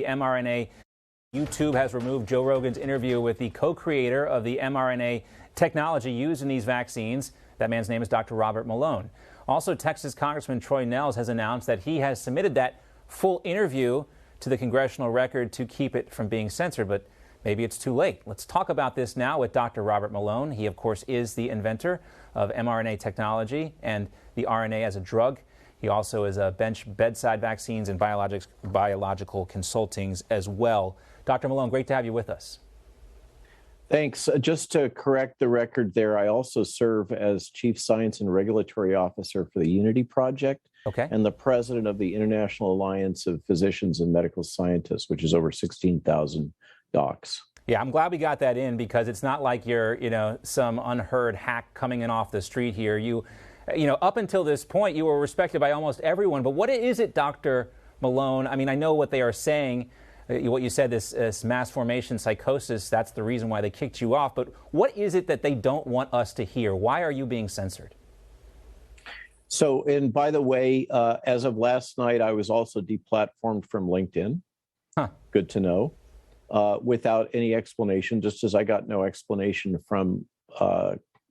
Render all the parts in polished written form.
The mRNA. YouTube has removed Joe Rogan's interview with the co-creator of the mRNA technology used in these vaccines. That man's name is Dr. Robert Malone. Also, Texas Congressman Troy Nehls has announced that he has submitted that full interview to the congressional record to keep it from being censored, but maybe it's too late. Let's talk about this now with Dr. Robert Malone. He, of course, is the inventor of mRNA technology and the RNA as a drug. He also is a bedside vaccines and biological consultings as well. Dr. Malone, great to have you with us. Thanks. Just to correct the record there, I also serve as Chief Science and Regulatory Officer for the Unity Project and the President of the International Alliance of Physicians and Medical Scientists, which is over 16,000 docs. Yeah, I'm glad we got that in because it's not like you're, some unheard hack coming in off the street here. You know, up until this point, you were respected by almost everyone. But what is it, Dr. Malone? I mean, I know what they are saying. What you said, this mass formation psychosis, that's the reason why they kicked you off. But what is it that they don't want us to hear? Why are you being censored? So, and by the way, as of last night, I was also deplatformed from LinkedIn. Good to know. Without any explanation, just as I got no explanation from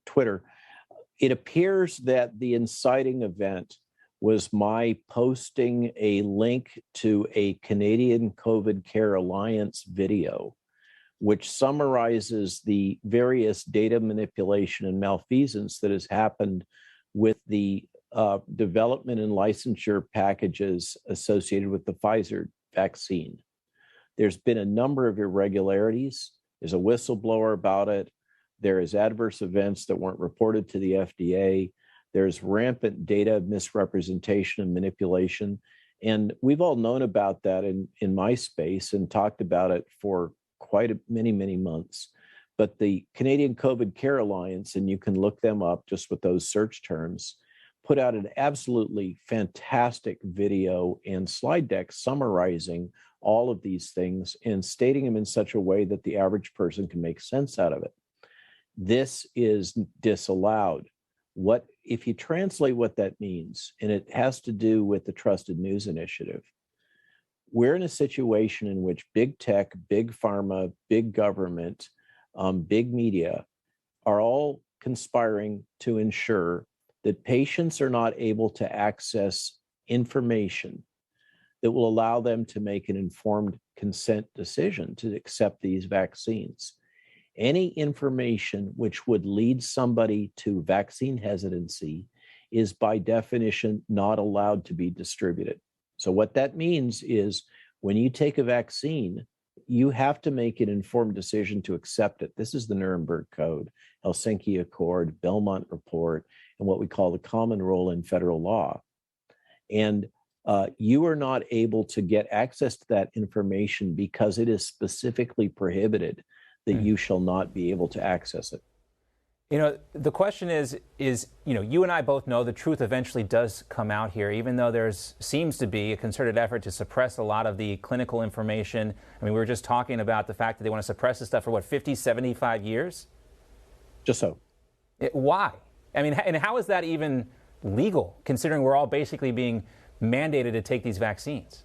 Twitter. It appears that the inciting event was my posting a link to a Canadian COVID Care Alliance video, which summarizes the various data manipulation and malfeasance that has happened with the development and licensure packages associated with the Pfizer vaccine. There's been a number of irregularities. There's a whistleblower about it. There is adverse events that weren't reported to the FDA. There's rampant data misrepresentation and manipulation. And we've all known about that in my space and talked about it for many months. But the Canadian COVID Care Alliance, and you can look them up just with those search terms, put out an absolutely fantastic video and slide deck summarizing all of these things and stating them in such a way that the average person can make sense out of it. This is disallowed. What if you translate what that means, and it has to do with the Trusted News Initiative, we're in a situation in which big tech, big pharma, big government, big media are all conspiring to ensure that patients are not able to access information that will allow them to make an informed consent decision to accept these vaccines. Any information which would lead somebody to vaccine hesitancy is by definition not allowed to be distributed. So what that means is when you take a vaccine, you have to make an informed decision to accept it. This is the Nuremberg Code, Helsinki Accord, Belmont Report, and what we call the common rule in federal law. And you are not able to get access to that information because it is specifically prohibited that you shall not be able to access it. The question is, you and I both know the truth eventually does come out here, even though seems to be a concerted effort to suppress a lot of the clinical information. I mean, we were just talking about the fact that they want to suppress this stuff for 50, 75 years? Just so. Why? I mean, and how is that even legal, considering we're all basically being mandated to take these vaccines?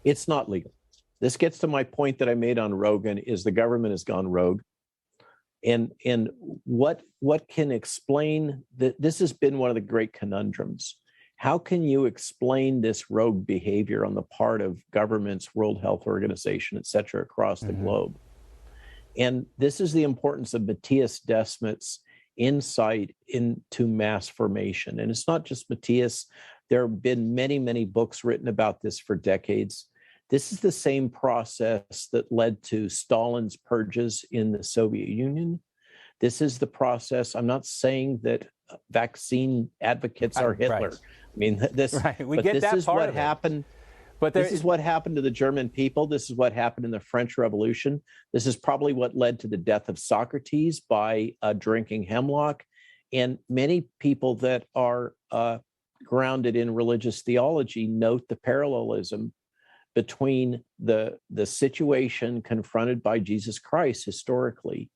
It's not legal. This gets to my point that I made on Rogan, is the government has gone rogue. And what can explain that? This has been one of the great conundrums. How can you explain this rogue behavior on the part of governments, World Health Organization, et cetera, across the globe? And this is the importance of Matthias Desmet's insight into mass formation. And it's not just Matthias. There have been many books written about this for decades. This is the same process that led to Stalin's purges in the Soviet Union. This is the process. I'm not saying that vaccine advocates are Hitler. Right. I mean, this is what happened. But this is what happened to the German people. This is what happened in the French Revolution. This is probably what led to the death of Socrates by drinking hemlock. And many people that are grounded in religious theology note the parallelism between the situation confronted by Jesus Christ historically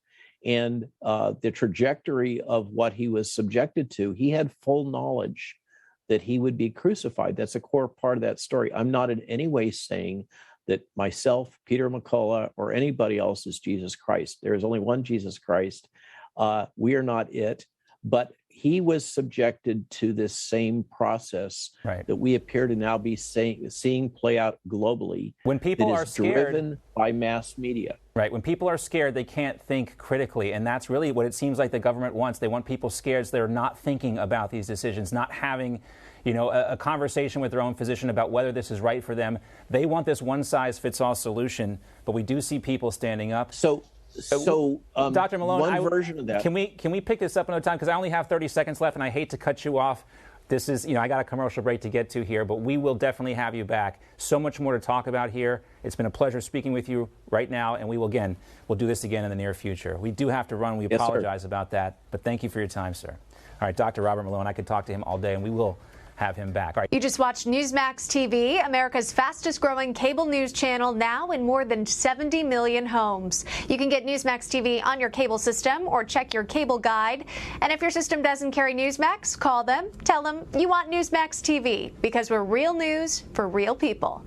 and the trajectory of what he was subjected to. He had full knowledge that he would be crucified. That's a core part of that story. I'm not in any way saying that myself, Peter McCullough, or anybody else is Jesus Christ. There is only one Jesus Christ. We are not it. But he was subjected to this same process that we appear to now be seeing play out globally. When people are scared, driven by mass media. Right. When people are scared, they can't think critically. And that's really what it seems like the government wants. They want people scared so they're not thinking about these decisions, not having, a conversation with their own physician about whether this is right for them. They want this one-size-fits-all solution, but we do see people standing up. So Dr. Malone, one version of that. Can we pick this up another time? Because I only have 30 seconds left, and I hate to cut you off. This is, I got a commercial break to get to here, but we will definitely have you back. So much more to talk about here. It's been a pleasure speaking with you right now, and we'll do this again in the near future. We do have to run. We apologize about that, but thank you for your time, sir. All right, Dr. Robert Malone, I could talk to him all day, and we will have him back. All right. You just watched Newsmax TV, America's fastest growing cable news channel, now in more than 70 million homes. You can get Newsmax TV on your cable system or check your cable guide. And if your system doesn't carry Newsmax, call them, tell them you want Newsmax TV, because we're real news for real people.